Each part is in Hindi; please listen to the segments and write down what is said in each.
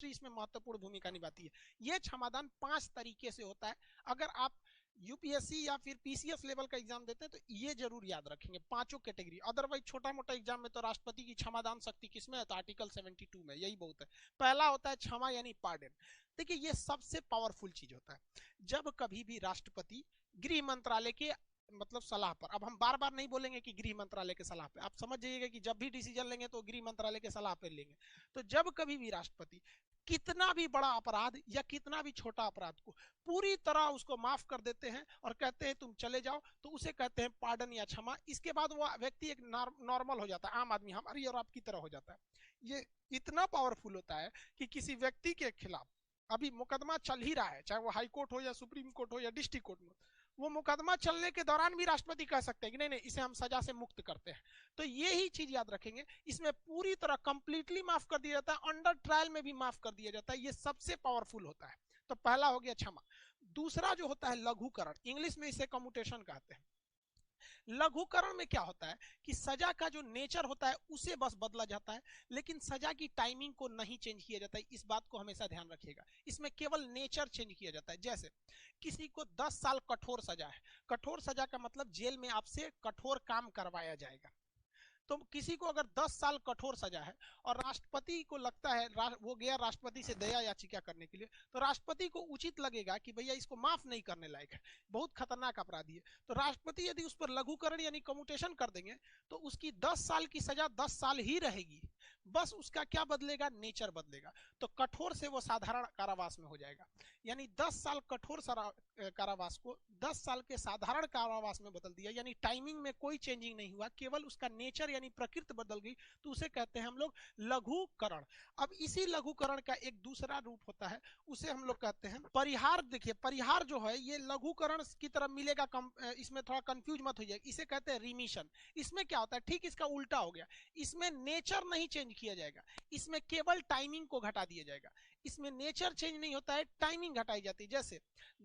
हिस्ट्री इसमें महत्वपूर्ण भूमिका निभाती है। ये क्षमादान 5 तरीके से होता है। अगर आप यूपीएससी या फिर पीसीएस लेवल का एग्जाम देते हैं तो ये जरूर याद रखेंगे, पांचों कैटेगरी। अदरवाइज छोटा मोटा एग्जाम में तो राष्ट्रपति की क्षमादान शक्ति किसमें है, तो आर्टिकल 72 में, यही बहुत है। पहला होता है क्षमा यानी पार्डन। देखिए ये सबसे पावरफुल चीज होता है। जब कभी भी राष्ट्रपति गृह मंत्रालय के मतलब सलाह पर, अब हम बार बार नहीं बोलेंगे कि गृह मंत्रालय के सलाह पे, आप समझ जाइएगा कि जब भी डिसीजन लेंगे तो गृह मंत्रालय के सलाह पे लेंगे। तो जब कभी भी राष्ट्रपति कितना भी बड़ा अपराध या कितना भी छोटा अपराध को पूरी तरह उसको माफ कर देते हैं और कहते हैं तुम चले जाओ, तो उसे कहते हैं पार्डन या क्षमा। इसके बाद वो व्यक्ति एक नॉर्मल हो जाता है, आम आदमी हमारी और आपकी तरह हो जाता है। ये इतना पावरफुल होता है कि किसी व्यक्ति के खिलाफ अभी मुकदमा चल ही रहा है, चाहे वो हाई कोर्ट हो या सुप्रीम कोर्ट हो या डिस्ट्रिक्ट कोर्ट में, वो मुकदमा चलने के दौरान भी राष्ट्रपति कह सकते हैं कि नहीं नहीं इसे हम सजा से मुक्त करते हैं। तो ये ही चीज याद रखेंगे, इसमें पूरी तरह कंप्लीटली माफ कर दिया जाता है, अंडर ट्रायल में भी माफ कर दिया जाता है। ये सबसे पावरफुल होता है। तो पहला हो गया क्षमा। दूसरा जो होता है लघुकरण, इंग्लिश में इसे कम्यूटेशन कहते हैं। लघुकरण में क्या होता है कि सजा का जो नेचर होता है उसे बस बदला जाता है, लेकिन सजा की टाइमिंग को नहीं चेंज किया जाता है। इस बात को हमेशा ध्यान रखिएगा, इसमें केवल नेचर चेंज किया जाता है। जैसे किसी को 10 साल कठोर सजा है, कठोर सजा का मतलब जेल में आपसे कठोर काम करवाया जाएगा। तो किसी को अगर 10 साल कठोर सजा है और राष्ट्रपति को लगता है, वो गया राष्ट्रपति से दया याचिका करने के लिए, तो राष्ट्रपति को उचित लगेगा कि भैया इसको माफ नहीं करने लायक है, बहुत खतरनाक अपराधी है। तो राष्ट्रपति यदि उस पर लघुकरण यानी कम्यूटेशन कर देंगे तो उसकी 10 साल की सजा 10 साल ही रहेगी, बस उसका क्या बदलेगा, नेचर बदलेगा। तो कठोर से वो साधारण कारावास में हो जाएगा, यानी 10 साल कठोर कारावास को 10 साल के साधारण कारावास में बदल दिया, यानी टाइमिंग में कोई चेंजिंग नहीं हुआ, केवल उसका नेचर यानी प्रकृति बदल गई। तो उसे कहते हैं हम लोग लघुकरण। अब इसी लघुकरण का एक दूसरा रूप होता है, उसे हम लोग कहते हैं परिहार। देखिए परिहार जो है ये लघुकरण की तरह मिलेगा, इसमें थोड़ा कंफ्यूज मत हो जाए, इसे कहते हैं रिमिशन। इसमें क्या होता है, ठीक इसका उल्टा हो गया, इसमें नेचर नहीं चेंज किया जाएगा, इसमें केवल टाइमिंग को घटा दिया जाएगा। इसमें नेचर चेंज नहीं होता है, टाइमिंग घटाई जाती है। जैसे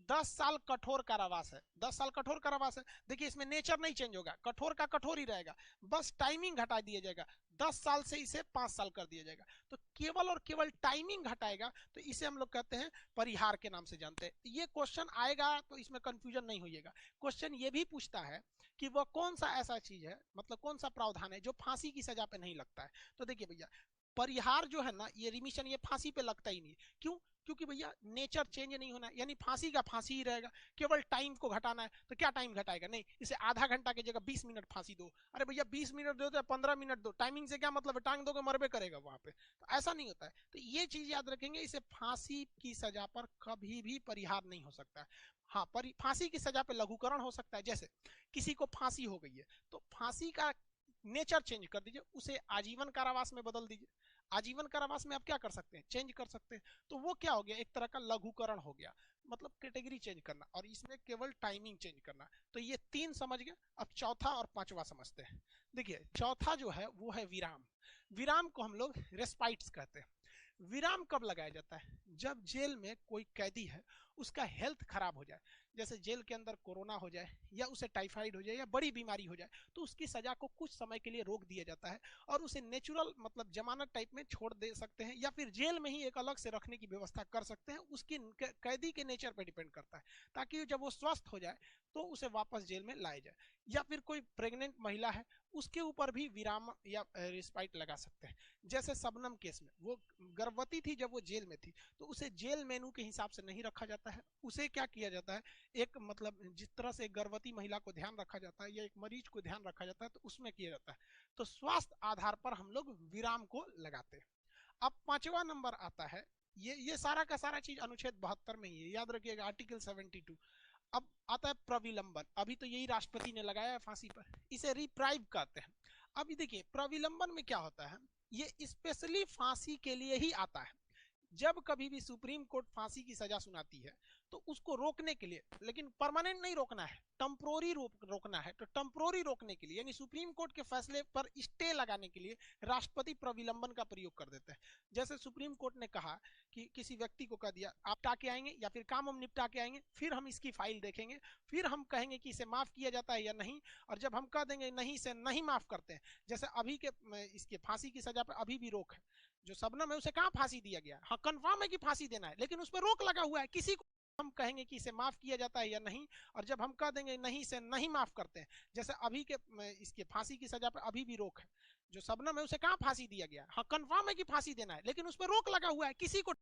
10 साल कठोर कारावास है, 10 साल कठोर कारावास है, देखिए इसमें नेचर नहीं चेंज होगा, कठोर का कठोर ही रहेगा, बस टाइमिंग घटा दिया जाएगा, 10 साल से इसे 5 साल कर दिया जाएगा। तो केवल और केवल टाइमिंग घटाएगा, तो इसे हम लोग कहते हैं परिहार के नाम से जानते हैं। ये क्वेश्चन आएगा तो इसमें कंफ्यूजन नहीं होइएगा। क्वेश्चन ये भी पूछता है कि वह कौन सा ऐसा चीज है, मतलब कौन सा प्रावधान है जो फांसी की सजा पे नहीं लगता है। तो देखिए भैया परिहार जो है ना, ये रिमिशन, ये फांसी पे लगता ही नहीं। क्यों? क्योंकि भैया नेचर चेंज नहीं होना है, यानी फांसी का फांसी ही रहेगा, केवल टाइम को घटाना है। तो क्या टाइम घटाएगा, नहीं, इसे आधा घंटा की जगह 20 मिनट फांसी दो। अरे भैया 20 मिनट दो तो 15 मिनट दो, टाइमिंग से क्या मतलब है, टांग दोगे मरबे करेगा वहां पे। तो ऐसा नहीं होता है। तो ये चीज याद रखेंगे, इसे फांसी की सजा पर कभी भी परिहार नहीं हो सकता है। हाँ, फांसी की सजा पे लघुकरण हो सकता है। जैसे किसी को फांसी हो गई है तो फांसी का नेचर चेंज कर दीजिए, उसे आजीवन कारावास में बदल दीजिए। आजीवन कारावास में आप क्या कर सकते हैं, चेंज कर सकते हैं। तो वो क्या हो गया, एक तरह का लघुकरण हो गया, मतलब कैटेगरी चेंज करना, और इसमें केवल टाइमिंग चेंज करना। तो ये 3 समझ गए। अब चौथा और पांचवा समझते हैं। देखिए चौथा जो है वो है विराम। विराम को हम लोग रेस्पाइट्स कहते हैं। विराम कब लगाया जाता है, जब जेल में कोई कैदी है उसका हेल्थ खराब हो जाए, जैसे जेल के अंदर कोरोना हो जाए या उसे टाइफाइड हो जाए या बड़ी बीमारी हो जाए, तो उसकी सजा को कुछ समय के लिए रोक दिया जाता है और उसे नेचुरल मतलब जमानत टाइप में छोड़ दे सकते हैं, या फिर जेल में ही एक अलग से रखने की व्यवस्था कर सकते हैं। उसकी कैदी के नेचर पर डिपेंड करता है, ताकि जब वो स्वस्थ हो जाए तो उसे वापस जेल में लाया जाए। या फिर कोई प्रेग्नेंट महिला है उसके ऊपर भी विराम या रिस्पाइट लगा सकते हैं। जैसे शबनम केस में वो गर्भवती थी, जब वो जेल में थी तो उसे जेल मेनू के हिसाब से नहीं रखा जाता है। उसे क्या किया जाता है, एक मतलब जिस तरह से गर्भवती महिला को ध्यान रखा जाता है या एक मरीज को ध्यान रखा जाता है, तो उसमें किया जाता है। तो स्वास्थ्य आधार पर हम लोग विराम को लगाते हैं। अब पांचवा नंबर आता है, ये सारा का सारा चीज अनुच्छेद 72 में ही है, याद रखिएगा, आर्टिकल 72। अब आता है प्रविलंबन। अभी तो यही राष्ट्रपति ने लगाया है फांसी पर, इसे रिप्राइव कहते हैं। अभी देखिए प्रविलंबन में क्या होता है, ये स्पेशली फांसी के लिए ही आता है। जब कभी भी सुप्रीम कोर्ट फांसी की सजा सुनाती है तो उसको रोकने के लिए, लेकिन परमानेंट नहीं रोकना है, टेम्पोररी रोकना है। तो टेम्पोररी रोकने के लिए यानी सुप्रीम कोर्ट के फैसले पर स्टे लगाने के लिए राष्ट्रपति प्रविलंबन का प्रयोग कर देते हैं। जैसे सुप्रीम कोर्ट ने कहा कि किसी व्यक्ति को कह दिया आप निपटा के आएंगे या फिर काम हम निपटा के आएंगे, फिर हम इसकी फाइल देखेंगे, फिर हम कहेंगे कि इसे माफ किया जाता है या नहीं। और जब हम कह देंगे नहीं, इसे नहीं माफ करते हैं, जैसे अभी के इसके फांसी की सजा पर अभी भी रोक है, जो शबनम है उसे कहाँ फांसी दिया गया, हाँ कंफर्म है कि फांसी देना है, लेकिन उस पर रोक लगा हुआ है, किसी को हम कहेंगे कि इसे माफ किया जाता है या नहीं, और जब हम कह देंगे नहीं इसे नहीं माफ करते हैं, जैसे अभी के इसके फांसी की सजा पर अभी भी रोक है, जो शबनम है उसे कहाँ फांसी दिया गया, हाँ कंफर्म है कि फांसी देना है, लेकिन उस पर रोक लगा हुआ है, किसी को